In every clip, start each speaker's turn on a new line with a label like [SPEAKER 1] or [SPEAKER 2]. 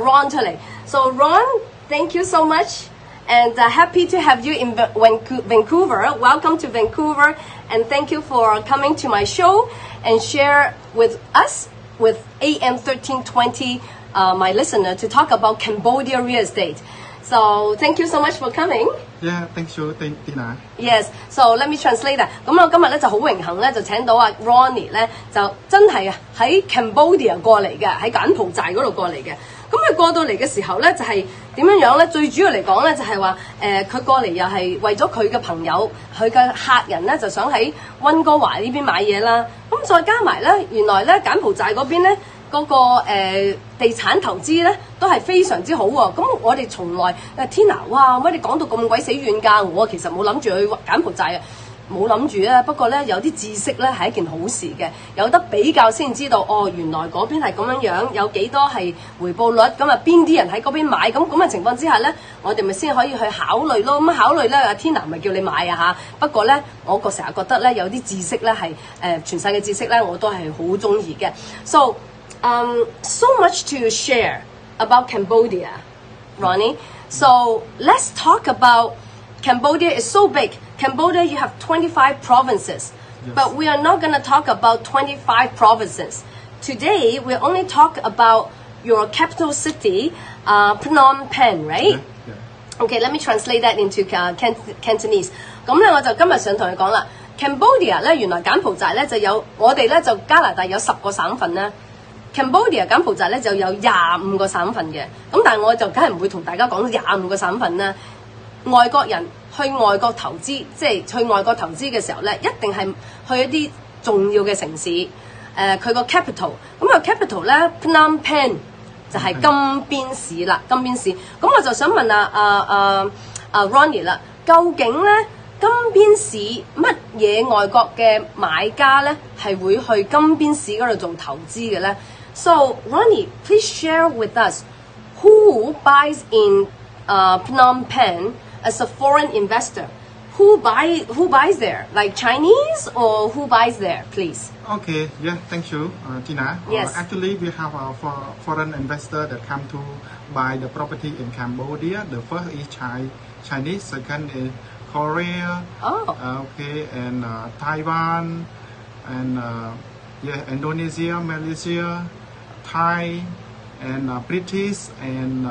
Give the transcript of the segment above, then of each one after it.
[SPEAKER 1] Ron 出嚟。So Ron, thank you so much, and happy to have you in Vancouver. Welcome to Vancouver, and thank you for coming to my show and share with us with AM 1320, my listener, to talk about Cambodia real estate. So thank you so much for coming.
[SPEAKER 2] Yeah, thank you, Tina.
[SPEAKER 1] Yes, so let me translate that. 咁我今日咧就好榮幸咧，就請到阿 Ronnie 咧，就真係喺 Cambodia 過嚟嘅，喺柬埔寨嗰度過嚟嘅。咁佢過到嚟嘅時候咧，就係點樣樣咧？最主要嚟講咧，就係話佢過嚟又係為咗佢嘅朋友、佢嘅客人咧，就想喺溫哥華呢邊買嘢啦。咁再加埋咧，原來咧柬埔寨嗰邊咧。嗰個地產投資咧都係非常之好喎，咁我哋從來Tina，哇，乜你講到咁鬼死遠㗎？我其實冇諗住去柬埔寨啊，冇諗住啊。不過咧有啲知識咧係一件好事嘅，有得比較先知道哦，原來嗰邊係咁樣樣，有幾多係回報率，咁啊邊啲人喺嗰邊買，咁嘅情況之下咧，我哋咪先可以去考慮咯。咁考慮咧，阿 Tina 咪叫你買啊嚇。不過咧，我成日覺得咧有啲知識咧係全世嘅知識咧，我都係好中意嘅。So much to share about Cambodia, Ronnie. So let's talk about Cambodia. Is so big. Cambodia, you have 25 provinces, yes. But we are not going to talk about 25 provinces. Today, we only talk about your capital city, Phnom Penh, right?
[SPEAKER 2] Yeah, yeah.
[SPEAKER 1] Okay, let me translate that into Cantonese. 咁咧，我就今日想同你講啦。Cambodia 咧，原來柬埔寨咧就有我哋咧就加拿大有10個省份啦。Cambodia 柬埔寨咧就有25個省份嘅，咁但係我就梗係唔會同大家講25個省份啦。外國人去外國投資，即係去外國投資嘅時候咧，一定係去一啲重要嘅城市，佢個 capital， 咁個 capital 咧 Phnom Penh 就係金邊市啦，金邊市。咁我就想問Ronnie 啦，究竟咧金邊市乜嘢外國嘅買家咧係會去金邊市嗰度做投資嘅咧？ So Ronnie, please share with us who buys in Phnom Penh as a foreign investor. Who buys there? Like Chinese or who buys there, please?
[SPEAKER 2] Okay, yeah, thank you, Tina.
[SPEAKER 1] Yes.
[SPEAKER 2] Actually, we have a foreign investor that come to buy the property in Cambodia. The first is Chinese, second is Korea.
[SPEAKER 1] Oh.
[SPEAKER 2] Okay, and Taiwan, and Indonesia, Malaysia, Thai, and British, and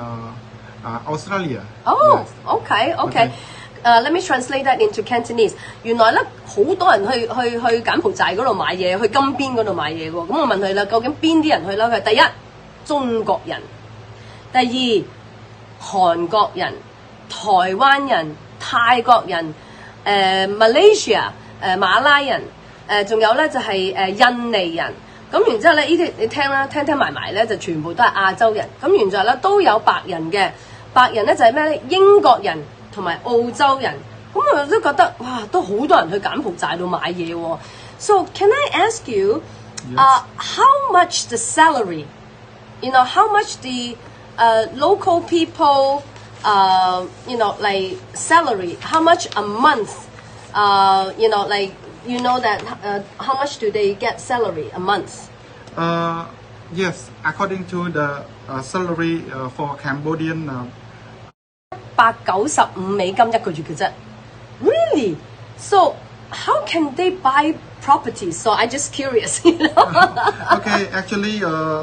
[SPEAKER 2] Australia.
[SPEAKER 1] Oh,
[SPEAKER 2] yes.
[SPEAKER 1] okay. Let me translate that into Cantonese. 原來咧好多人去柬埔寨嗰度買嘢，去金邊嗰度買嘢喎。咁我問佢啦，究竟邊啲人去啦？佢第一中國人，第二韓國人、台灣人、泰國人、Malaysia 馬拉人，仲有咧就係印尼人。咁然之後咧，呢啲你聽啦，聽埋咧就全部都係亞洲人。咁原來咧都有白人嘅，白人咧就係咩咧？英國人同埋澳洲人。咁我都覺得哇，都好多人去柬埔寨度買嘢喎。So can I ask you, how much the salary? You know, how much the local people, like salary? How much a month? You know that how much do they get salary a month?
[SPEAKER 2] Yes, according to the salary for Cambodian.
[SPEAKER 1] 195美金一個月嘅啫。Really? So how can they buy properties? So I just curious.
[SPEAKER 2] Okay, actually,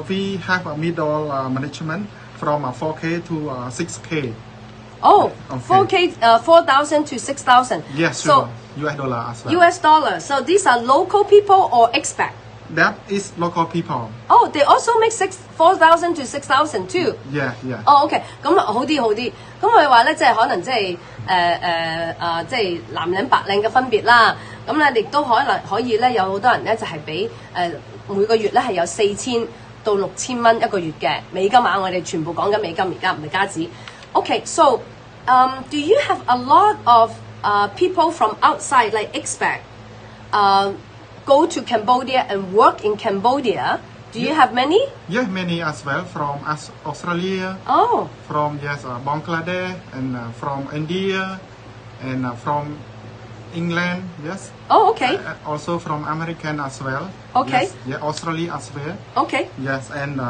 [SPEAKER 2] we have a middle management from 4K to 6K.
[SPEAKER 1] Oh,
[SPEAKER 2] okay.
[SPEAKER 1] 4K, 4,000 to 6,000.
[SPEAKER 2] Yes,
[SPEAKER 1] so,
[SPEAKER 2] sure. US dollar as well.
[SPEAKER 1] US dollar. So these are local people or expat?
[SPEAKER 2] That is local people.
[SPEAKER 1] Oh, they also make 4,000 to 6,000 too.
[SPEAKER 2] Yeah.
[SPEAKER 1] Oh, okay. 咁好啲。咁佢話咧，即係可能即係即係藍領白領嘅分別啦。咁咧，亦都可以咧，有好多人咧就係俾每個月咧係有4000到6000蚊一個月嘅美金啊！我哋全部講緊美金，而家唔係加紙。Okay, so do you have a lot of people from outside, like expat, go to Cambodia and work in Cambodia? Do you have many?
[SPEAKER 2] Yeah, many as well from Australia.
[SPEAKER 1] Oh.
[SPEAKER 2] From Bangladesh and from India and from England. Yes.
[SPEAKER 1] Oh, okay.
[SPEAKER 2] Also from American as well.
[SPEAKER 1] Okay.
[SPEAKER 2] Yes. Yeah, Australia as well.
[SPEAKER 1] Okay.
[SPEAKER 2] Yes, and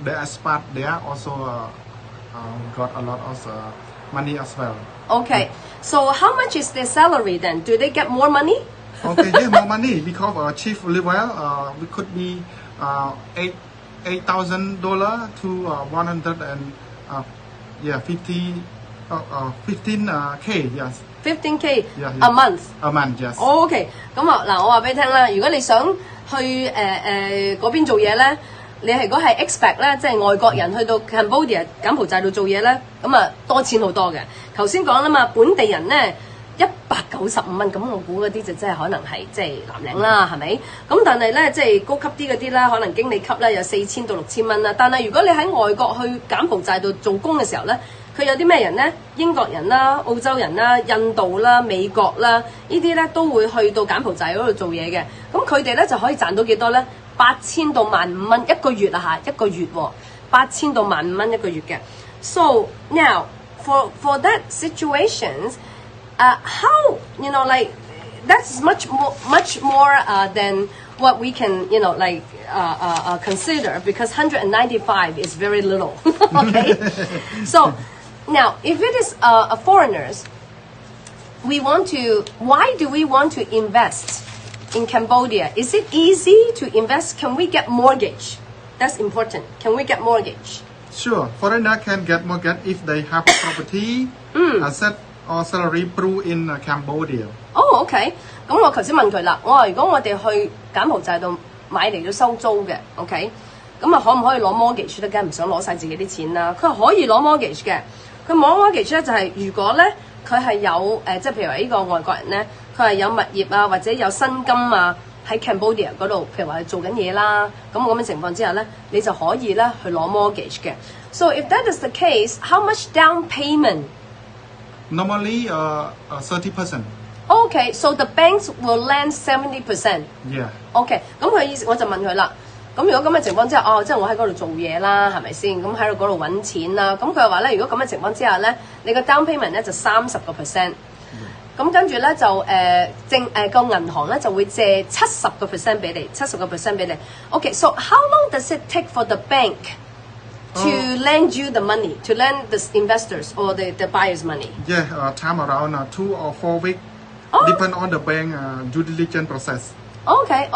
[SPEAKER 2] the expat there also got a lot of money as well.
[SPEAKER 1] Okay, so how much is their salary then? Do they get more money?
[SPEAKER 2] Okay, yeah, more money because chief level we could be $8,000 to 100 and 15K, yes.
[SPEAKER 1] 15K
[SPEAKER 2] Yeah,
[SPEAKER 1] a month.
[SPEAKER 2] A month, yes.
[SPEAKER 1] OK， 咁啊嗱，我話俾你聽啦，如果你想去嗰邊做嘢咧，你如果係 expat 咧，即係外國人去到 Cambodia 柬埔寨度做嘢咧，咁啊多錢好多嘅。頭先講啦嘛，本地人咧195蚊，咁我估嗰啲就真係可能係即係藍領啦，係咪？咁但係咧，即係高級啲嗰啲啦，可能經理級咧有4000到6000蚊啦。但係如果你喺外國去柬埔寨度做工嘅時候咧，佢有啲咩人咧？英國人啦、澳洲人啦、印度啦、美國啦，呢啲咧都會去到柬埔寨嗰度做嘢嘅。咁佢哋咧就可以賺到幾多咧？8000到15000蚊一個月啊嚇，一個月喎，8000到15000蚊一個月嘅。So now for that situations, how like that's much more than what we can consider because 195 is very little. Okay, so. Now, if it is foreigners, why do we want to invest in Cambodia? Is it easy to invest? Can we get mortgage? That's important. Can we get mortgage?
[SPEAKER 2] Sure, foreigner can get mortgage if they have property, asset or salary proof in Cambodia.
[SPEAKER 1] Oh, okay. 咁我頭先問佢啦，我話如果我哋去柬埔寨度買嚟到收租嘅 ，OK， 咁啊可唔可以攞 mortgage 咧？梗係唔想攞晒自己啲錢啦。佢話可以攞 mortgage 嘅。佢攞 mortgage 咧就係如果咧佢係有即係譬如話呢個外國人咧，佢係有物業啊或者有薪金啊喺 Cambodia 嗰度，譬如話做緊嘢啦，咁嘅情況之下咧，你就可以咧去攞 mortgage 嘅。So if that is the case, how much down payment?
[SPEAKER 2] Normally, 30%.
[SPEAKER 1] Okay, so the banks will lend 70%.
[SPEAKER 2] Yeah.
[SPEAKER 1] Okay, 咁佢意思我就問佢啦。咁如果咁嘅情況之下，即係我喺嗰度做嘢啦，係咪先？咁喺嗰度揾錢啦。咁佢又話咧，如果咁嘅情況之下咧，你個 down payment 咧就30%。咁跟住咧就個銀行咧就會借70%俾你，70%俾你。Okay, so how long does it take for the bank to lend you the money, to lend the investors or the buyers money?
[SPEAKER 2] Yeah, time around 2 or 4 weeks, depend on the bank due diligence process.
[SPEAKER 1] OK，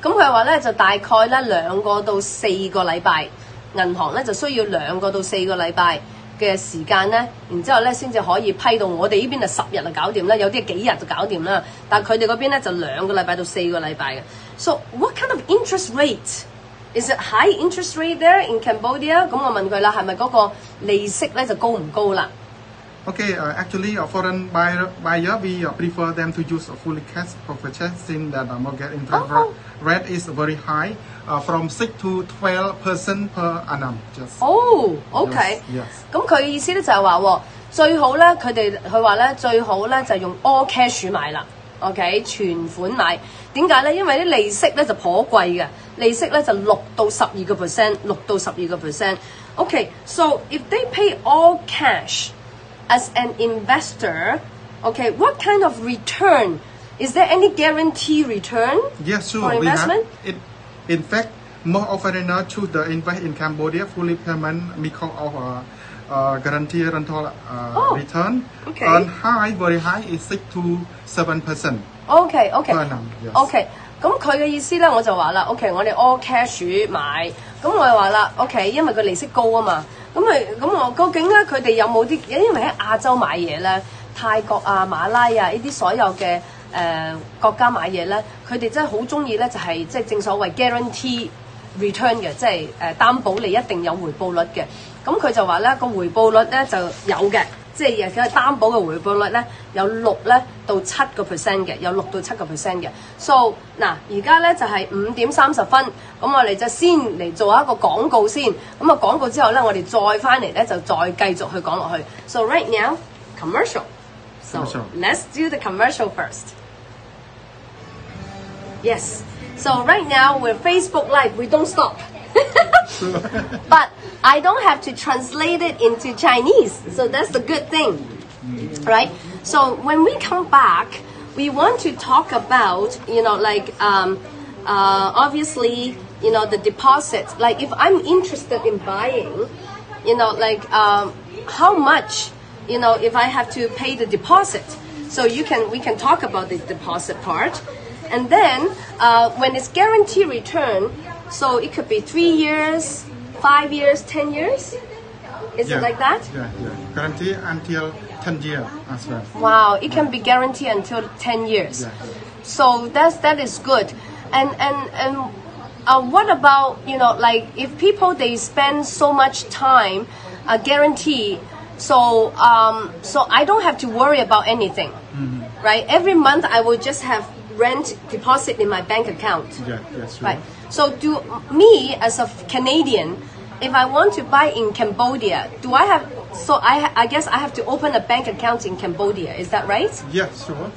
[SPEAKER 1] 咁佢話咧就大概咧2個到4個禮拜，銀行咧就需要2個到4個禮拜嘅時間咧，然之後咧先至可以批到我哋呢邊就10日就搞掂啦，有啲幾日就搞掂啦，但係佢哋嗰邊咧就2個禮拜到4個禮拜嘅。So what kind of interest rate? Is it high interest rate there in Cambodia? 咁我問佢啦，係咪嗰個利息咧就高唔高啦
[SPEAKER 2] ？Okay, actually, foreign buyer we prefer them to use a fully cash for purchase since that mortgage interest rate is very high, from 6 to 12% per annum. Just.
[SPEAKER 1] Oh, okay.
[SPEAKER 2] Yes.
[SPEAKER 1] 咁佢意思咧就係話，最好咧佢話咧最好咧就用 all cash 買啦。OK， 全款買。點解咧？因為啲利息咧就頗貴嘅，利息咧就6到12%。Okay, so if they pay all cash.As an investor, okay, what kind of return? Is there any guarantee return
[SPEAKER 2] yes, sure.
[SPEAKER 1] for investment?
[SPEAKER 2] We have it. In fact, more of foreigners choose to invest in Cambodia fully payment because of guarantee rental return.
[SPEAKER 1] Okay.
[SPEAKER 2] And high, very high is 6 to 7%.
[SPEAKER 1] Okay.
[SPEAKER 2] Per annum, yes.
[SPEAKER 1] Okay. 咁佢嘅意思咧，我就話啦 ，OK， 我哋 all cash 買，咁我就話啦 ，OK， 因為佢利息高啊嘛。咁我究竟咧佢哋有冇啲？因為喺亞洲買嘢咧，泰國啊、馬拉啊呢啲所有嘅國家買嘢咧，佢哋真係好中意咧，就係即係正所謂 guarantee return 嘅，即係擔保你一定有回報率嘅。咁佢就話咧個回報率咧就有嘅，即係佢擔保嘅回報率咧有6到7%嘅，有6到7%嘅。So 嗱，而家咧就係5點30分，咁我哋就先嚟做一個廣告先。咁啊廣告之後咧，我哋再翻嚟咧就再繼續去講落去。So right now commercial. So let's do the commercial first. Yes. So right now we're Facebook Live. We don't stop. But I don't have to translate it into Chinese, so that's the good thing, right? So when we come back, we want to talk about, obviously you know, the deposit. Like if I'm interested in buying, you know, like how much, you know, if I have to pay the deposit. So we can talk about the deposit part. And then when it's guaranteed return, so it could be 3 years, 5 years, 10 years. Is it like that?
[SPEAKER 2] Yeah. Guarantee until 10 years as well.
[SPEAKER 1] Wow, it can be guaranteed until 10 years.
[SPEAKER 2] Yeah.
[SPEAKER 1] So that is good. And what about, you know, like if people they spend so much time guarantee, so I don't have to worry about anything, right? Every month I will just have rent deposit in my bank account.
[SPEAKER 2] Yeah, yes,
[SPEAKER 1] right. So do me as a Canadian, if I want to buy in Cambodia, do I have? So I guess I have to open a bank account in Cambodia. Is that right?
[SPEAKER 2] Yeah, sure.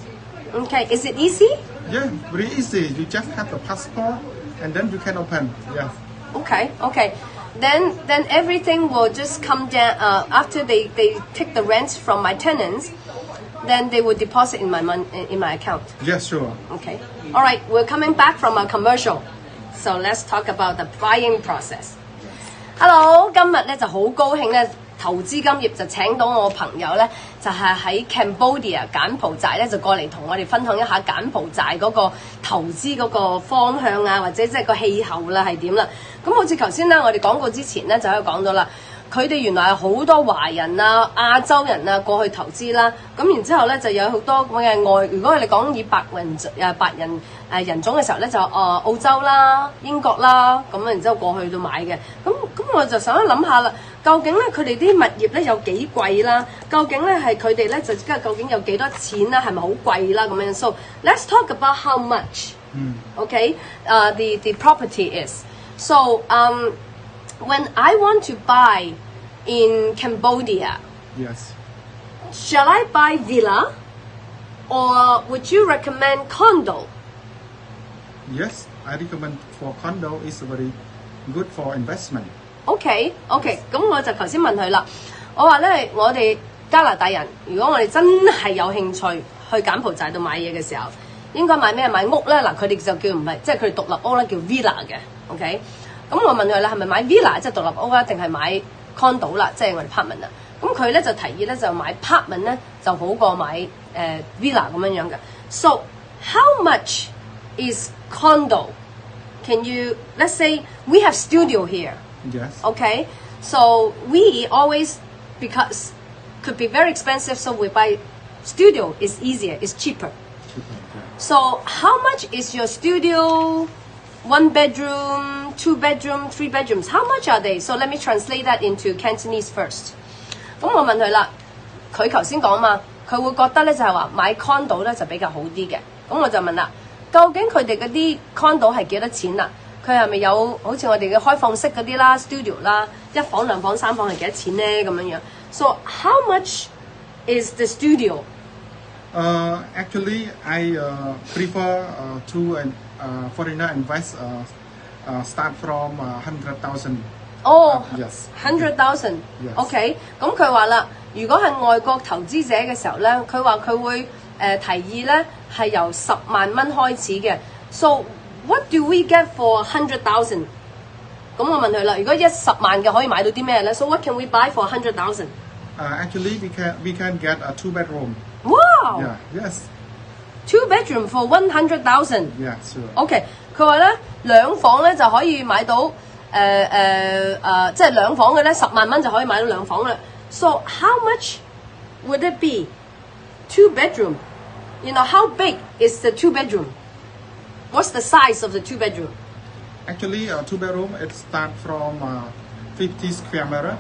[SPEAKER 1] Okay. Is it easy?
[SPEAKER 2] Yeah, very easy. You just have the passport, and then you can open. Yeah.
[SPEAKER 1] Okay. Then everything will just come down after they take the rent from my tenants. Then they will deposit in my account.
[SPEAKER 2] Yeah, sure.
[SPEAKER 1] Okay. All right. We're coming back from a commercial, so let's talk about the buying process. Hello， 今日咧就好高興咧，投資金業就請到我朋友咧，就係喺 Cambodia 柬埔寨咧就過嚟同我哋分享一下柬埔寨嗰個投資嗰個方向啊，或者即係個氣候啦係點啦。咁好似頭先咧，我哋廣告之前咧就喺度講到啦。佢哋原來係好多華人啊、亞洲人啊過去投資啦，咁然之後咧就有好多咁嘅外，如果我哋講以白人人種嘅時候咧，就澳洲啦、英國啦，咁然之後過去到買嘅，咁我就想諗下啦，究竟咧佢哋啲物業咧有幾貴啦？究竟咧係佢哋咧就究竟有幾多錢啦？係咪好貴啦？咁樣，so let's talk about how much. Okay, the property is so when I want to buy in Cambodia,
[SPEAKER 2] Yes.
[SPEAKER 1] shall I buy villa or would you recommend condo?
[SPEAKER 2] Yes, I recommend for condo is very good for investment.
[SPEAKER 1] OK， 咁我就頭先問佢啦，我話咧，我哋加拿大人，如果我哋真係有興趣去柬埔寨度買嘢嘅時候，應該買咩？買屋咧？嗱，佢哋就叫唔係，即係佢哋獨立屋咧叫 villa 嘅 ，OK。咁我問佢啦，係咪買 villa 即係獨立屋啊，定係買 condo 啦，即係我哋 apartment 啊？咁佢咧就提議咧就買 apartment 咧就好過買villa 咁樣樣嘅。So how much is condo? Can you let's say we have studio here?
[SPEAKER 2] Yes.
[SPEAKER 1] Okay, so we always because could be very expensive, so we buy studio is easier, is cheaper. So how much is your studio? 1 bedroom, 2 bedroom, 3 bedrooms. How much are they? So let me translate that into Cantonese first. 咁我問佢啦，佢頭先講嘛，佢會覺得咧就係話買 condo 咧就比較好啲嘅。咁我就問啦，究竟佢哋嗰啲 condo 係幾多錢啊？佢係咪有好似我哋嘅開放式嗰啲啦 studio 啦，一房、兩房、三房係幾多錢咧？咁樣樣。So how much is the studio?
[SPEAKER 2] Actually, I prefer to foreigner invest start from 100,000.
[SPEAKER 1] Oh,
[SPEAKER 2] yes.
[SPEAKER 1] 100,000.
[SPEAKER 2] Yes.
[SPEAKER 1] OK， 咁佢話啦，如果係外國投資者嘅時候咧，佢話佢會提議咧係由10萬蚊開始嘅。So what do we get for 100,000？ 咁我問佢啦，如果10萬嘅可以買到啲咩咧 ？So what can we buy for 100,000？
[SPEAKER 2] Actually, we can get a 2-bedroom.
[SPEAKER 1] Wow!
[SPEAKER 2] Yeah. Yes.
[SPEAKER 1] 2 bedroom for 100,000.
[SPEAKER 2] Yeah, sure.
[SPEAKER 1] OK， 佢話咧兩房咧就可以買到即係兩房嘅咧10萬蚊就可以買到兩房啦。So how much would it be? 2 bedroom. You know how big is the 2 bedroom? What's the size of the 2 bedroom?
[SPEAKER 2] Actually, 2-bedroom it start from 50 square meter.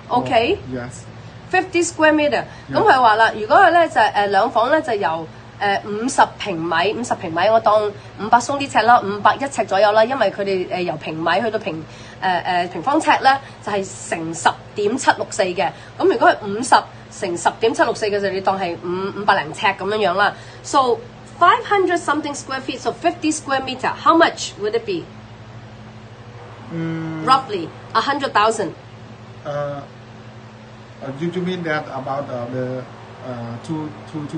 [SPEAKER 1] OK.
[SPEAKER 2] Yes.
[SPEAKER 1] 50 square meter。咁佢話啦，如果佢咧就兩房咧就由50平米，我當500鬆啲尺啦，501尺左右啦，因為佢哋由平米去到平方尺咧就係乘10.764嘅。咁如果係50乘10.764嘅就你當係500零尺咁樣樣啦。So 500 something square feet, so 50 square meter. How much would it be? Roughly 100,000.
[SPEAKER 2] You mean that about two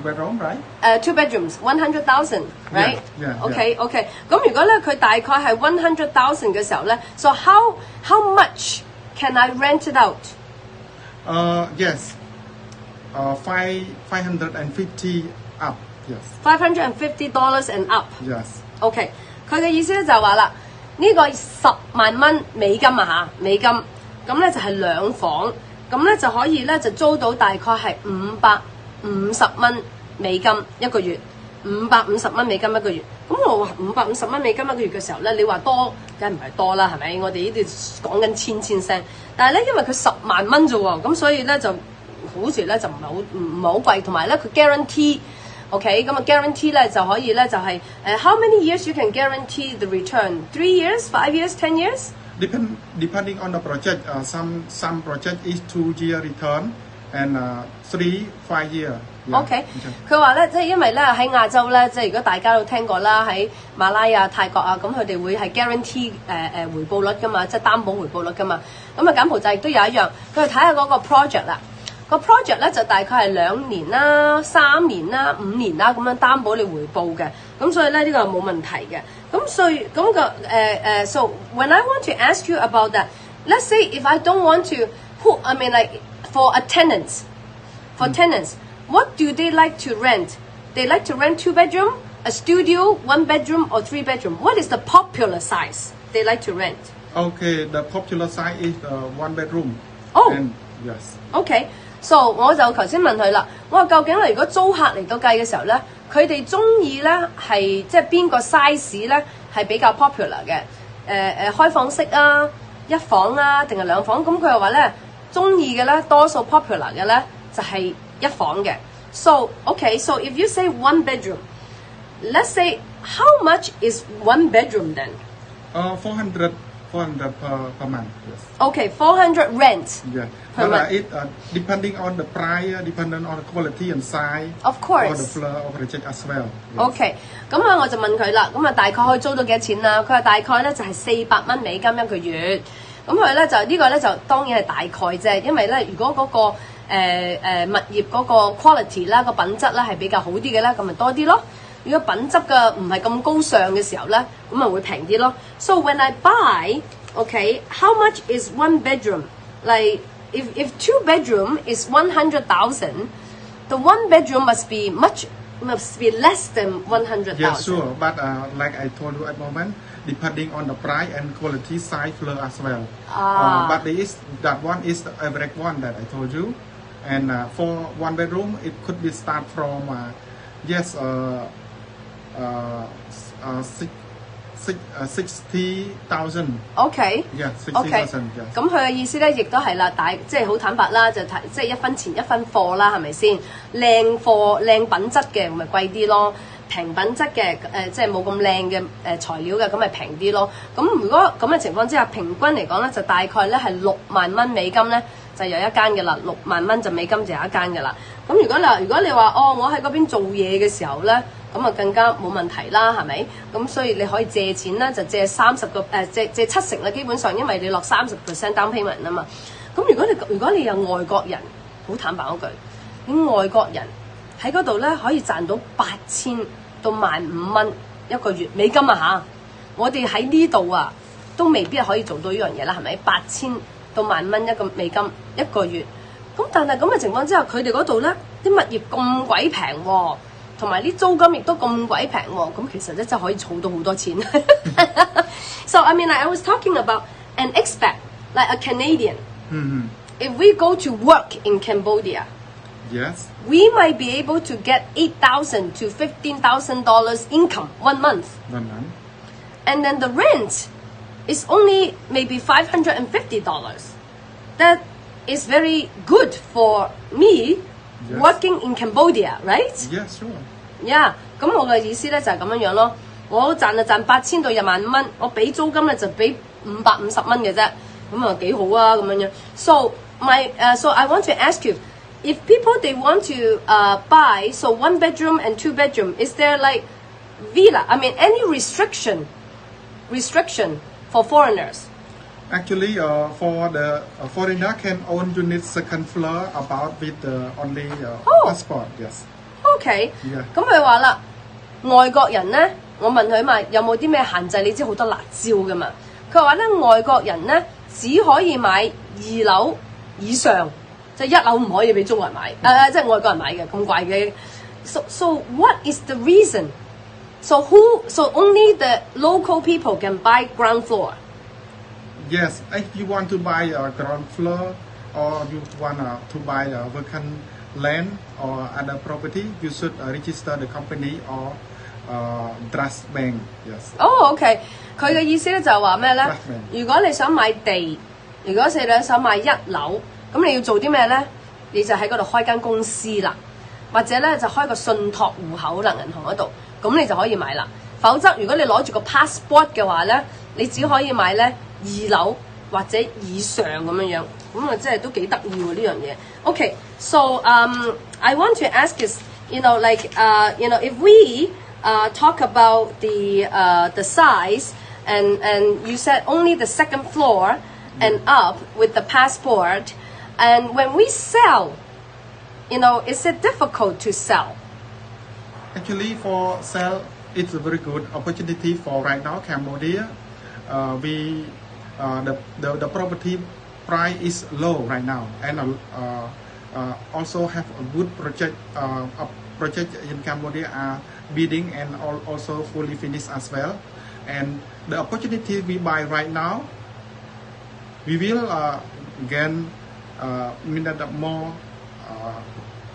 [SPEAKER 2] bedroom, right?
[SPEAKER 1] 2 bedrooms, 100,000, right?
[SPEAKER 2] Yeah, yeah,
[SPEAKER 1] OK OK。咁如果咧佢大概係100,000嘅時候咧 ，so how much can I rent it out?
[SPEAKER 2] Yes. 550 up. Yes.
[SPEAKER 1] $550 and up.
[SPEAKER 2] Yes.
[SPEAKER 1] OK， 佢嘅意思咧就係話啦，呢個10萬蚊美金啊嚇，美金，咁咧就係2房，咁咧就可以咧就租到大概係550蚊美金一個月，550蚊美金一個月。咁我話550蚊美金一個月嘅時候咧，你話多，梗係唔係多啦，係咪？我哋呢度講緊千聲，但係咧因為佢10萬蚊啫喎，咁所以咧就好似咧就唔係好貴，同埋咧佢 guarantee。OK， 咁啊 guarantee 咧就可以咧就係how many years you can guarantee the return? 3 years, 5 years, 10 years?
[SPEAKER 2] Depending on the project, some project is 2-year return and 3-5 year.
[SPEAKER 1] OK， 佢話咧即係因為咧喺亞洲咧，即係如果大家都聽過啦，喺馬拉亞、泰國啊，咁佢哋會係 guarantee 回報率噶嘛，即係擔保回報率噶嘛。咁啊柬埔寨亦都有一樣，佢哋睇下嗰個 project 啦。個 project 咧就大概係2年啦、3年啦、5年啦咁樣擔保你回報嘅，咁所以咧呢個係冇問題嘅。咁所以咁個so when I want to ask you about that, let's say if I don't want to I mean like for tenants, what do they like to rent? They like to rent 2 bedroom, a studio, 1 bedroom or 3 bedroom. What is the popular size they like to rent?
[SPEAKER 2] Okay, the popular size is 1 bedroom.
[SPEAKER 1] Oh.
[SPEAKER 2] And, yes.
[SPEAKER 1] OK。So 我就頭先問佢啦，我話究竟如果租客嚟到計嘅時候咧，佢哋中意咧係即係邊個 size 咧係比較 popular 嘅？開放式啊、1房啊，定係2房？咁佢又話咧，中意嘅咧多數 popular 嘅咧就係1房嘅。So OK，so if you say 1 bedroom, let's say how much is 1 bedroom then?
[SPEAKER 2] 400 per month. Yes.
[SPEAKER 1] OK, 400 rent.
[SPEAKER 2] Yeah.
[SPEAKER 1] Per
[SPEAKER 2] But
[SPEAKER 1] month.
[SPEAKER 2] it depending on the price, depending on the quality and size.
[SPEAKER 1] Of course.
[SPEAKER 2] Or the floor of the project as well. Yes.
[SPEAKER 1] OK， 咁啊我就問佢啦，咁啊大概可以租到幾多錢啦？佢話大概咧就係400蚊美金一個月。咁佢咧就呢個咧就當然係大概啫，因為咧如果嗰個物業嗰個 quality 啦個品質咧係比較好啲嘅咧，咁咪多啲咯。如果品質嘅唔係咁高尚嘅時候咧，咁咪會平啲咯。So when I buy, OK, how much is 1 bedroom? Like if 2 bedroom is 100,000, the 1 bedroom must be less than 100,000.
[SPEAKER 2] Yeah, sure. But like I told you at the moment, depending on the price and quality, size, floor as well. But that one is the average one that I told you. And for 1 bedroom, it could be start from 60,000.
[SPEAKER 1] OK，
[SPEAKER 2] Yeah, 60,000. Yeah.
[SPEAKER 1] 咁佢嘅意思咧，亦都係啦，即係好坦白啦，就即係1分錢1分貨啦，係咪先？靚貨靚品質嘅咪貴啲咯，平品質嘅即係冇咁靚嘅材料嘅，咁咪平啲咯。咁如果咁嘅情況之下，平均嚟講咧，就大概咧係6萬蚊美金咧就有一間嘅啦，6萬蚊就美金就有一間嘅啦。咁如果你話我喺嗰邊做嘢嘅時候咧，咁啊更加冇問題啦，係咪？咁所以你可以借錢啦，就借借70%啦，基本上因為你落30% down payment 啊嘛。咁如果你有外國人，好坦白嗰句，你外國人喺嗰度咧可以賺到8,000到15,000蚊一個月美金啊嚇！我哋喺呢度啊都未必可以做到呢樣嘢啦，係咪？8,000到10,000蚊一個美金一個月。咁但係咁嘅情況之下，佢哋嗰度咧啲物業咁鬼平喎，同埋啲租金亦都咁鬼平喎，咁其實咧真係可以儲到好多錢。So I mean, like I was talking about an expat, like a Canadian.
[SPEAKER 2] Mm-hmm.
[SPEAKER 1] If we go to work in Cambodia,
[SPEAKER 2] Yes.
[SPEAKER 1] we might be able to get $8,000 to $15,000 income 1 month.
[SPEAKER 2] 1 month.
[SPEAKER 1] And then the rent is only maybe $550. That is very good for me working in Cambodia, right?
[SPEAKER 2] Yeah, sure.
[SPEAKER 1] Yeah， 咁我嘅意思咧就係咁樣樣咯。我賺8,000到15,000蚊，我俾租金咧就俾550蚊嘅啫，咁啊幾好啊咁樣樣。So I want to ask you, if people they want to buy 1 bedroom and 2 bedroom, is there like villa? I mean any restriction for foreigners?
[SPEAKER 2] Actually, for the foreigner can own unit second floor about with only passport. Yes.
[SPEAKER 1] OK，
[SPEAKER 2] Yeah.
[SPEAKER 1] 咁佢話啦，外國人咧，我問佢嘛，有冇啲咩限制？你知好多辣椒噶嘛？佢話咧，外國人咧只可以買2樓以上，即係1樓唔可以俾中國人買，即係外國人買嘅，咁怪嘅。So what is the reason? So only the local people can buy ground floor.
[SPEAKER 2] Yes, if you want to buy a ground floor or you want to buy a vacant land or other property, you should register the company or trust bank. Yes.
[SPEAKER 1] OK， 佢嘅意思咧就係話咩咧？如果你想買地，如果你想買1樓，咁你要做啲咩咧？你就喺嗰度開間公司啦，或者咧就開個信託戶口啦，銀行嗰度，咁你就可以買啦。否則如果你攞住個 passport 嘅話咧，你只可以買咧2樓或者以上咁樣樣，咁啊真係都幾得意喎呢樣嘢。OK， so I want to ask is like if we talk about the size and you said only the second floor and up with the passport, and when we sell, is it difficult to sell?
[SPEAKER 2] Actually, for sale, it's a very good opportunity for right now Cambodia. The property price is low right now, and also have a good project in Cambodia are bidding and also fully finished as well. And the opportunity we buy right now, we will gain mean that more.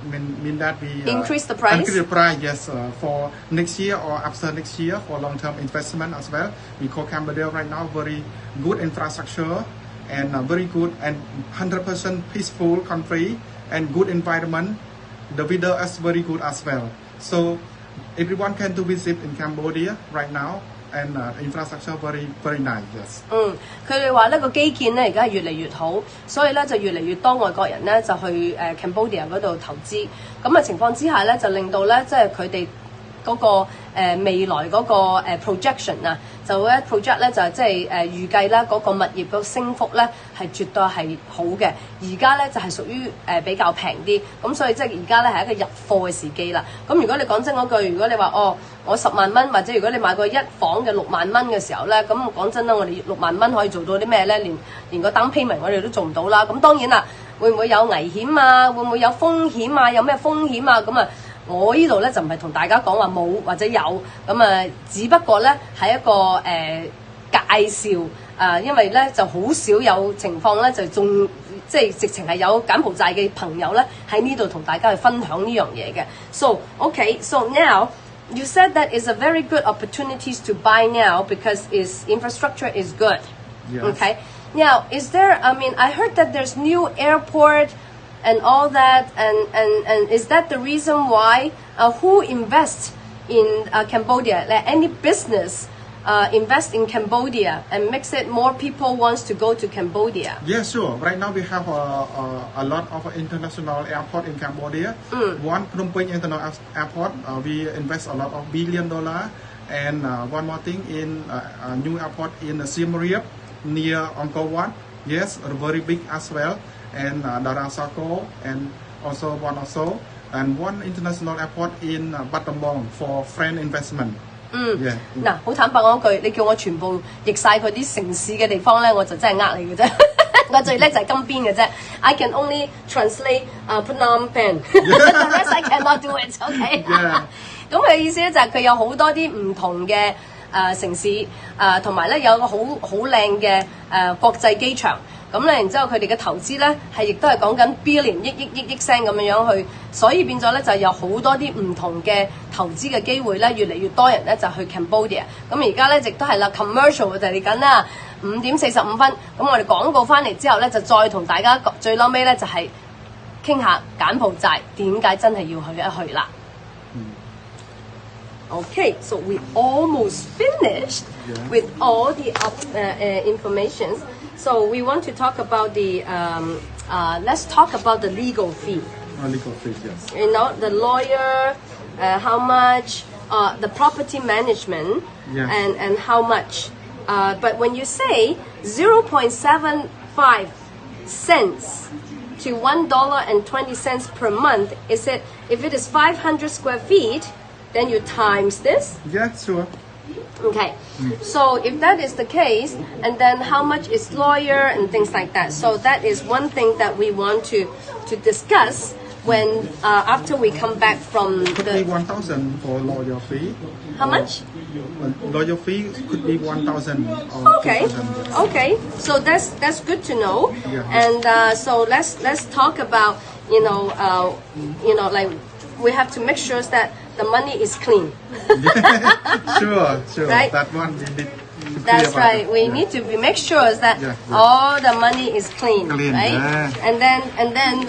[SPEAKER 2] Mean that we
[SPEAKER 1] increase the price.
[SPEAKER 2] Increase the price, yes, for next year or after next year for long-term investment as well. We call Cambodia right now very good infrastructure and very good and 100% peaceful country and good environment. The weather is very good as well. So everyone can do visit in Cambodia right now. And infrastructure very very nice, yes.
[SPEAKER 1] 佢哋話呢個基建咧而家係越嚟越好，所以咧就越嚟越多外國人咧就去Cambodia 嗰度投資。咁嘅情況之下咧，就令到咧即係佢哋嗰個未來嗰個projection 啊，就咧 project 咧就即係預計啦嗰個物業個升幅咧係絕對係好嘅。而家咧就係屬於比較平啲，咁所以即係而家咧係一個入貨嘅時機啦。咁如果你講真嗰句，如果你話我10萬蚊，或者如果你買個一房嘅6萬蚊嘅時候咧，咁講真啦，我哋6萬蚊可以做到啲咩咧？連個 down payment 我哋都做唔到啦。咁當然啦，會唔會有危險啊？會唔會有風險啊？有咩風險啊？咁啊？我呢度咧就唔係同大家講話冇或者有，咁啊，只不過咧係一個介紹因為咧就好少有情況咧就仲即係直情係有柬埔寨嘅朋友咧喺呢度同大家去分享呢樣嘢嘅。So now you said that is a very good opportunities to buy now because its infrastructure is good.
[SPEAKER 2] Yes.
[SPEAKER 1] Okay. Now is there? I heard that there's new airport. And all that, and is that the reason why who invests in Cambodia? Like any business invest in Cambodia and makes it more people wants to go to Cambodia?
[SPEAKER 2] Yeah, sure. Right now we have a lot of international airport in Cambodia. One Phnom Penh International Airport, we invest a lot of $1 billion, and one more thing in a new airport in Siem Reap near Angkor Wat. Yes, very big as well. And Darasako and also and one international airport in Battambang for friend investment.
[SPEAKER 1] 嗱，好坦白講句，你叫我全部譯晒佢啲城市嘅地方咧，我就真係呃你嘅啫。我最叻就係金邊嘅啫。I can only translate Phnom Penh. The rest I cannot do it. OK. 咁佢嘅意思咧就係佢有好多啲唔同嘅城市同埋咧有個好靚嘅國際機場。咁咧，然之後佢哋嘅投資咧係亦都係講緊 billion 億聲咁樣去，所以變咗咧就有好多啲唔同嘅投資嘅機會咧，越嚟越多人咧就去 Cambodia。咁而家咧亦都係啦 ，commercial 就嚟緊啦，5點45分。咁我哋廣告翻嚟之後咧，就再同大家最嬲尾咧就係傾下柬埔寨點解真係要去一去啦。Okay, so we almost finished with all the information. So we want to talk about the let's talk about the legal fee.
[SPEAKER 2] Legal fee, yes.
[SPEAKER 1] The lawyer, how much, the property management,
[SPEAKER 2] yes.
[SPEAKER 1] and how much. But when you say 0.75 cents to $1.20 per month, is it if it is 500 square feet, then you times this?
[SPEAKER 2] Yeah, sure.
[SPEAKER 1] Okay, so if that is the case, and then how much is lawyer and things like that. So that is one thing that we want to discuss when after we come back from
[SPEAKER 2] Could be
[SPEAKER 1] the
[SPEAKER 2] 1,000 for lawyer fee.
[SPEAKER 1] how much?
[SPEAKER 2] Lawyer fee could be 1,000 or
[SPEAKER 1] Okay,
[SPEAKER 2] 2,000. Yes.
[SPEAKER 1] okay. So that's good to know.
[SPEAKER 2] Yeah.
[SPEAKER 1] And so let's talk about like we have to make sure that the money is clean.
[SPEAKER 2] Sure.
[SPEAKER 1] Right?
[SPEAKER 2] That one we need to clear
[SPEAKER 1] That's
[SPEAKER 2] about
[SPEAKER 1] right.
[SPEAKER 2] it.
[SPEAKER 1] We
[SPEAKER 2] Yeah.
[SPEAKER 1] need to make sure that
[SPEAKER 2] Yeah.
[SPEAKER 1] all the money is clean,
[SPEAKER 2] Clean,
[SPEAKER 1] right?
[SPEAKER 2] yeah.
[SPEAKER 1] And then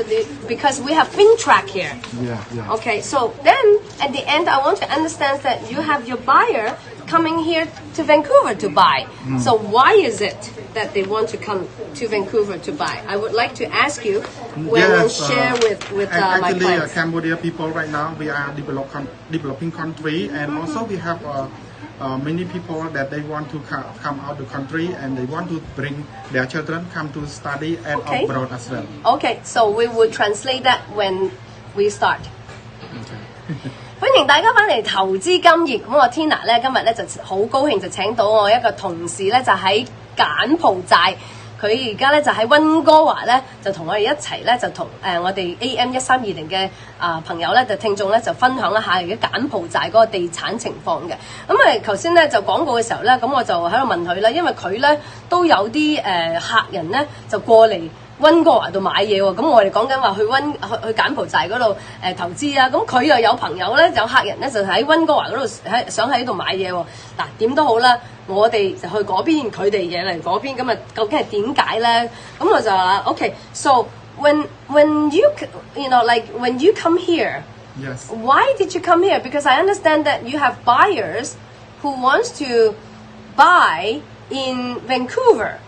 [SPEAKER 1] because we have FinTrack here.
[SPEAKER 2] Yeah.
[SPEAKER 1] Okay, so then at the end, I want to understand that you have your buyer coming here to Vancouver to buy. So why is it that they want to come to Vancouver to buy? I would like to ask you and share with my
[SPEAKER 2] actually,
[SPEAKER 1] clients.
[SPEAKER 2] Cambodia people right now, we are developing country, and also we have many people that they want to come out the country and they want to bring their children come to study and
[SPEAKER 1] Okay.
[SPEAKER 2] abroad as well.
[SPEAKER 1] Okay, so we will translate that when we start. 歡迎大家翻嚟投資金業。咁我 Tina 咧今日咧就好高興就請到我一個同事咧就喺柬埔寨，佢而家咧就喺溫哥華咧就同我哋一齊咧就同我哋 AM1320嘅朋友咧就聽眾咧就分享一下而家柬埔寨嗰個地產情況嘅。咁頭先咧就廣告嘅時候咧，咁我就喺度問佢啦，因為佢咧都有啲客人咧就過嚟溫哥華度買嘢喎，咁我哋講緊話去柬埔寨嗰度投資啊，咁佢又有朋友咧，有客人咧就喺溫哥華嗰度想喺度買嘢喎。嗱點都好啦，我哋就去嗰邊，佢哋嘢嚟嗰邊，咁啊究竟係點解咧？咁我就話 OK，so when you like when you come here,
[SPEAKER 2] Yes.
[SPEAKER 1] why did you come here? Because I understand that you have buyers who wants to buy in Vancouver,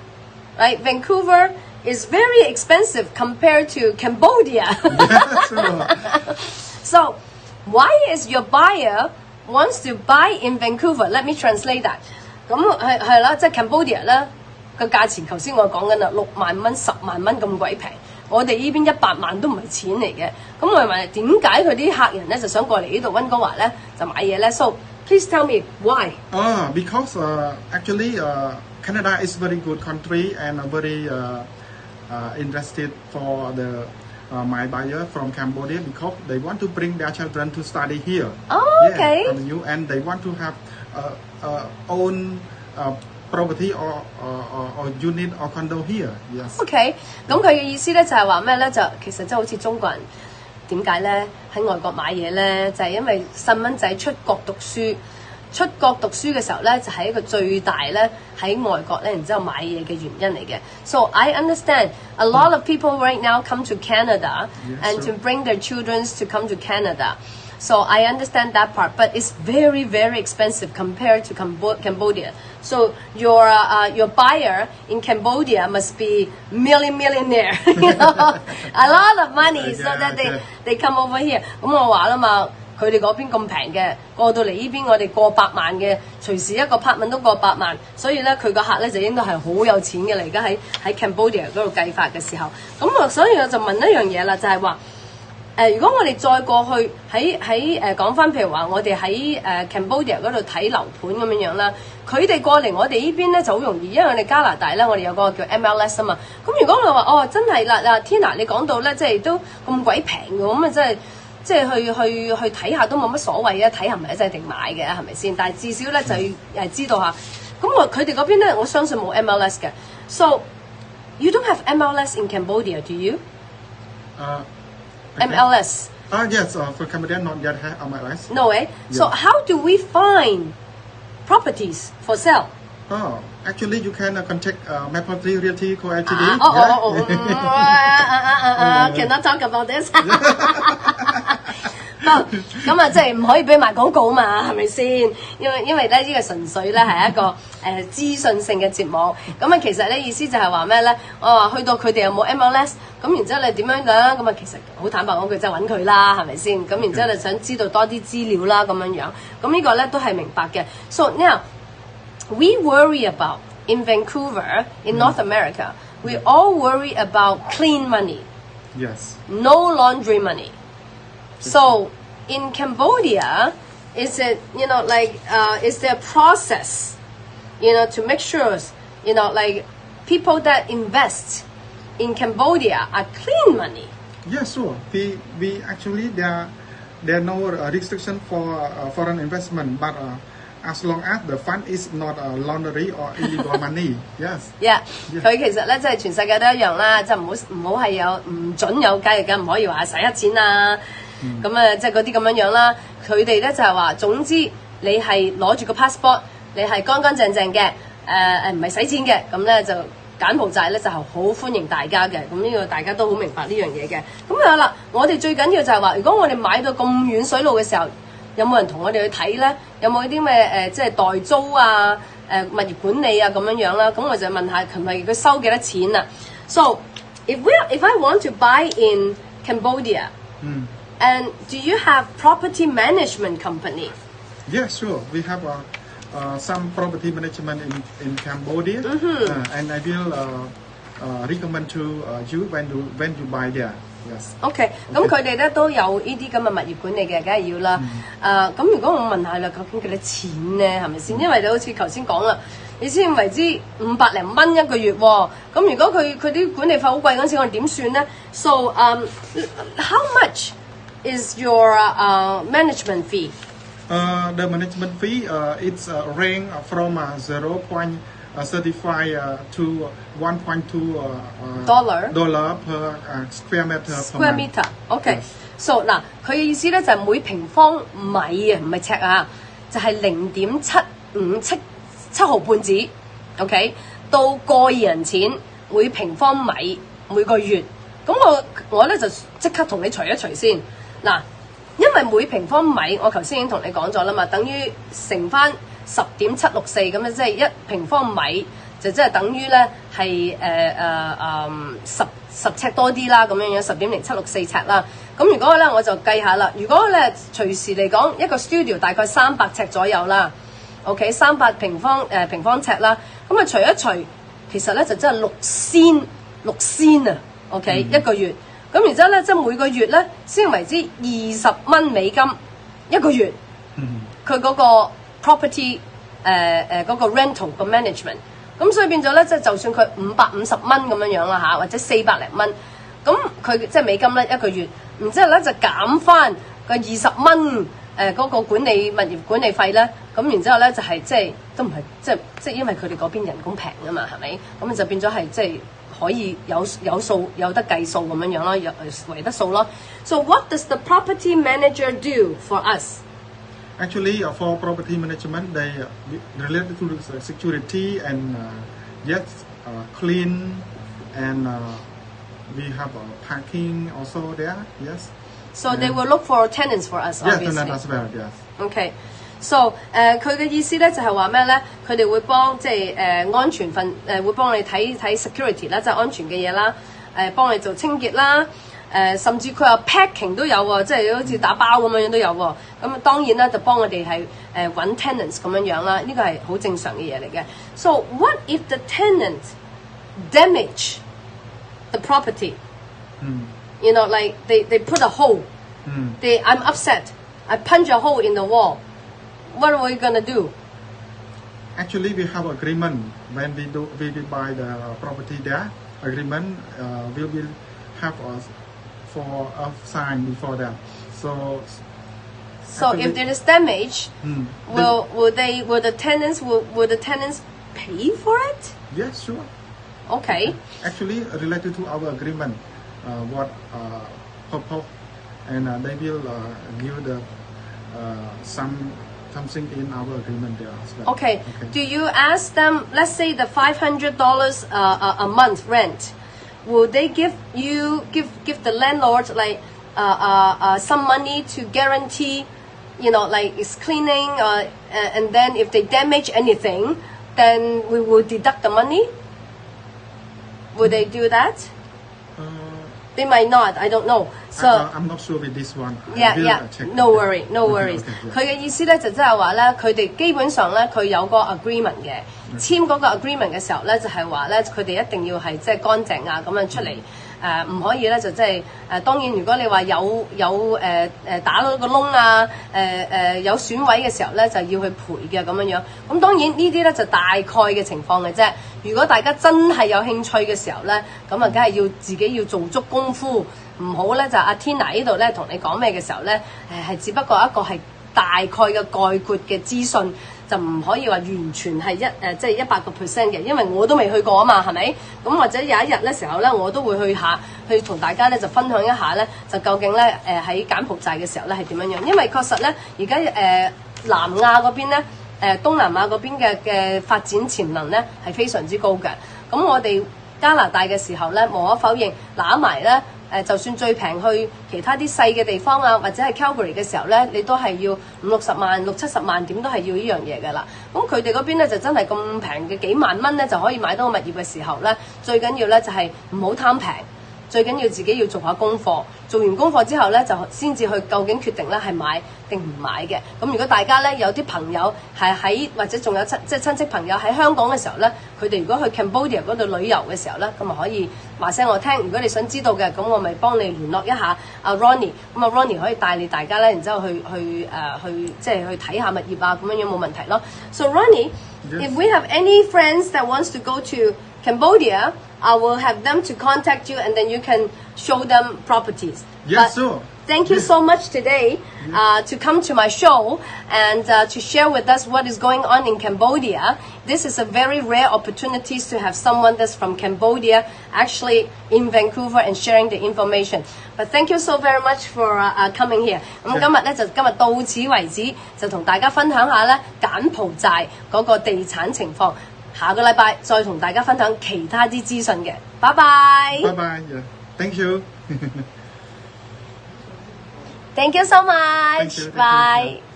[SPEAKER 1] right? Vancouver is very expensive compared to Cambodia.
[SPEAKER 2] Sure.
[SPEAKER 1] So, why is your buyer wants to buy in Vancouver? Let me translate that. 咁係啦，即係 Cambodia 咧個價錢，頭先我講緊啦，6萬蚊、10萬蚊咁鬼平。我哋呢邊100萬都唔係錢嚟嘅。咁我問點解佢啲客人咧就想過嚟呢度溫哥華咧就買嘢咧 ？So please tell me why.
[SPEAKER 2] Because actually Canada is very good country and very interested for the my buyer from Cambodia because they want to bring their children to study here.
[SPEAKER 1] Oh, okay.
[SPEAKER 2] Yeah, from you, and they want to have own property or unit or condo here. Yes.
[SPEAKER 1] OK， 咁佢嘅意思咧就係話咩咧？就其實即係好似中國人點解咧喺外國買嘢咧，就係因為細蚊仔出國讀書。出國讀書嘅時候咧，就係一個最大咧喺外國咧，然之後買嘢嘅原因嚟嘅。So I understand a lot of people right now come to Canada and to bring their children to come to Canada. So I understand that part, but it's very, very expensive compared to Cambodia. So your buyer in Cambodia must be millionaire, a lot of money, so that they come over here. 咁我話啦嘛。佢哋嗰邊咁平嘅，過到嚟呢邊我哋過百萬嘅，隨時一個 apartment 都過百萬，所以咧佢個客咧就應該係好有錢嘅嚟。而家喺 Cambodia 嗰度計法嘅時候，咁所以我就問一樣嘢啦，就係話如果我哋再過去喺講翻，譬如話我哋喺Cambodia 嗰度睇樓盤咁樣啦，佢哋過嚟我哋呢邊咧就好容易，因為我哋加拿大咧我哋有個叫 MLS 啊嘛。咁如果我話真係啦，Tina 你講到咧即係都咁鬼平嘅，咁啊真係。即係去睇下都冇乜所謂啊，睇下唔係一定買嘅，係咪先？但係至少咧就要知道下。咁佢哋嗰邊咧，我相信冇 MLS 嘅。So you don't have MLS in Cambodia, do you? MLS.
[SPEAKER 2] Yes. For Cambodia, not yet have MLS.
[SPEAKER 1] No way. So how do we find properties for sale?
[SPEAKER 2] Actually, you can contact Maple Realty Co. Ltd.
[SPEAKER 1] Cannot talk about this. 咁啊，即係唔可以俾埋廣告嘛，係咪先？因為咧呢個純粹咧係一個資訊性嘅節目。咁啊，其實咧意思就係話咩咧？去到佢哋有冇 MLS， 咁然之後你點樣樣？咁啊，其實好坦白講句，即係揾佢啦，係咪先？咁然之後你想知道多啲資料啦，咁樣樣。咁呢個咧都係明白嘅。So now we worry about in Vancouver, in North America, we all worry about clean money,
[SPEAKER 2] Yes.
[SPEAKER 1] no laundry money. So in Cambodia, is it, is there a process, to make sure, like people that invest in Cambodia are clean money?
[SPEAKER 2] Yes, sure. We actually there are no restriction for foreign investment, but as long as the fund is not laundry or illegal money. Yes.
[SPEAKER 1] Yeah，
[SPEAKER 2] Yeah.
[SPEAKER 1] 佢其實咧，即係全世界都一樣啦，即係唔好係有唔準有交易嘅，唔可以話洗黑錢啊，咁啊，即係嗰啲咁樣樣啦。佢哋咧就係話，總之你係攞住個 passport，你係乾乾淨淨嘅，唔係洗錢嘅，咁咧就柬埔寨咧就係好歡迎大家嘅。咁呢個大家都好明白呢樣嘢嘅。咁係啦，我哋最緊要就係話，如果我哋買到咁遠水路嘅時候，有冇人同我哋去睇咧？有冇啲咩即係代租啊、物業管理啊咁樣樣啦？咁我就問下，係咪佢收幾多錢啊 ？So if I want to buy in Cambodia, and do you have property management company?
[SPEAKER 2] Yes, sure. We have some property management in Cambodia, and I will recommend to you when you buy there. Yes.
[SPEAKER 1] OK， 咁佢哋咧都有呢啲咁嘅物業管理嘅，梗係要啦。咁如果我問下啦，究竟幾多錢咧？係咪先？因為你好似頭先講啦，你先為之500零蚊一個月喎。咁如果佢啲管理費好貴嗰陣時，我哋點算咧 ？So how much is your management fee?
[SPEAKER 2] The management fee it's range from 0.35 to 1.2 dollar per square meter.
[SPEAKER 1] Square meter，OK。So 嗱，佢嘅意思咧就係每平方米啊，唔係尺啊，就係0.757毫半紙 ，OK， 到個人錢每平方米每個月。咁我咧就即刻同你除一除先嗱。因為每平方米，我頭先已經同你講咗啦嘛，等於乘翻10.764咁樣，即係1平方米就即係等於咧係10尺多啲啦，咁樣樣10.0764尺啦。咁如果咧我就計下啦，如果咧隨時嚟講一個 studio 大概300尺左右啦 ，OK 300平方尺啦，咁啊除一除，其實咧就真係6仙啊 ，OK 一個月。咁然之後咧，即係每個月咧先為之20蚊美金一個月。佢嗰個 property 嗰個 rental 個 management， 咁所以變咗咧，即係就算佢550蚊咁樣樣啦嚇，或者400零蚊，咁佢即係美金咧一個月，然之後咧就減翻個20蚊嗰個物業管理費咧，咁然之後咧就係即係都唔係即係因為佢哋嗰邊人工平啊嘛，係咪？咁就變咗係即係。可以有數有得計數咁樣樣咯，為得數咯。So what does the property manager do for us?
[SPEAKER 2] Actually, for property management, they related to the security and clean and we have parking also there. Yes.
[SPEAKER 1] So they will look for tenants for us.
[SPEAKER 2] Yes,
[SPEAKER 1] obviously.
[SPEAKER 2] tenants as well. Yes.
[SPEAKER 1] Okay.So 佢嘅意思咧就係話咩咧？佢哋會幫即係安全會幫你睇 security 啦，即係安全嘅嘢啦。幫你做清潔啦。甚至佢話 packing 都有喎，即係好似打包咁樣都有喎。咁當然啦，就幫我哋係揾 tenants 咁樣樣啦。呢個係好正常嘅嘢嚟嘅。So what if the tenant damage the property? Like they put a hole. I'm upset. I punch a hole in the wall.What are we gonna do?
[SPEAKER 2] Actually, we have agreement when we buy the property there. Agreement will have for a sign before that. So
[SPEAKER 1] if there is damage, will the tenants pay for it?
[SPEAKER 2] Yes, sure.
[SPEAKER 1] Okay.
[SPEAKER 2] Actually, related to our agreement, what purpose, and they will give the something in our agreement there as well.
[SPEAKER 1] Okay. Do you ask them? Let's say the $500 a month rent. Will they give the landlord like some money to guarantee, like it's cleaning, and then if they damage anything, then we will deduct the money. Will they do that? They might not. I don't know. So
[SPEAKER 2] I'm not sure with this one.
[SPEAKER 1] yeah,
[SPEAKER 2] I will
[SPEAKER 1] yeah.
[SPEAKER 2] check.
[SPEAKER 1] No worry, no
[SPEAKER 2] Okay,
[SPEAKER 1] worries.
[SPEAKER 2] okay,
[SPEAKER 1] 佢嘅意思咧就即係話咧，佢哋基本上咧佢有個 agreement 嘅，簽嗰個 agreement 嘅時候咧就係話咧佢哋一定要係即係乾淨啊咁樣出嚟。唔可以咧就即係當然如果你話有打到個窿啊有損毀嘅時候咧就要去賠嘅咁樣樣。咁當然呢啲咧就大概嘅情況嘅啫。如果大家真係有興趣嘅時候咧，咁啊梗係要自己要做足功夫，唔好咧就阿 Tina 呢度咧同你講咩嘅時候咧係只不過一個係大概嘅概括嘅資訊。就唔可以話完全係即係100%嘅，因為我都未去過啊嘛，係咪？咁或者有一日咧時候咧，我都會去同大家咧就分享一下咧，就究竟咧喺柬埔寨嘅時候咧係點樣樣？因為確實咧，而家南亞嗰邊咧東南亞嗰邊嘅發展潛能咧係非常之高嘅。咁我哋加拿大嘅時候咧，無可否認揦埋咧。就算最平去其他啲細嘅地方啊，或者係 Calgary 嘅時候咧，你都係要50-60萬、60-70萬，點都係要呢樣嘢㗎啦。咁佢哋嗰邊咧就真係咁平嘅幾萬蚊咧就可以買到個物業嘅時候咧，最緊要咧就係唔好貪平，最緊要自己要做下功課。做完功課之後咧，就先至去究竟決定咧係買定唔買嘅。咁如果大家咧有啲朋友係喺或者仲有即係親戚朋友喺香港嘅時候咧，佢哋如果去 Cambodia 嗰度旅遊嘅時候咧，咁啊可以話聲我聽。如果你想知道嘅，咁我咪幫你聯絡一下阿 Ronnie。咁啊 Ronnie 可以帶你大家咧，然之後去即係去睇下物業啊，咁樣冇問題咯。So Ronnie, if we have any friends that wants to go to Cambodia, I will have them to contact you, and then you can show them properties.
[SPEAKER 2] Yes, sure.
[SPEAKER 1] Thank you so much today to come to my show and to share with us what is going on in Cambodia. This is a very rare opportunity to have someone that's from Cambodia actually in Vancouver and sharing the information. But thank you so very much for coming here. 咁今日咧就今日到此為止，就同大家分享下咧柬埔寨嗰個地產情況。下個禮拜再同大家分享其他啲資訊嘅。拜拜。
[SPEAKER 2] Bye bye. Yeah. Thank you.
[SPEAKER 1] Thank you so much.
[SPEAKER 2] Thank you.
[SPEAKER 1] Bye.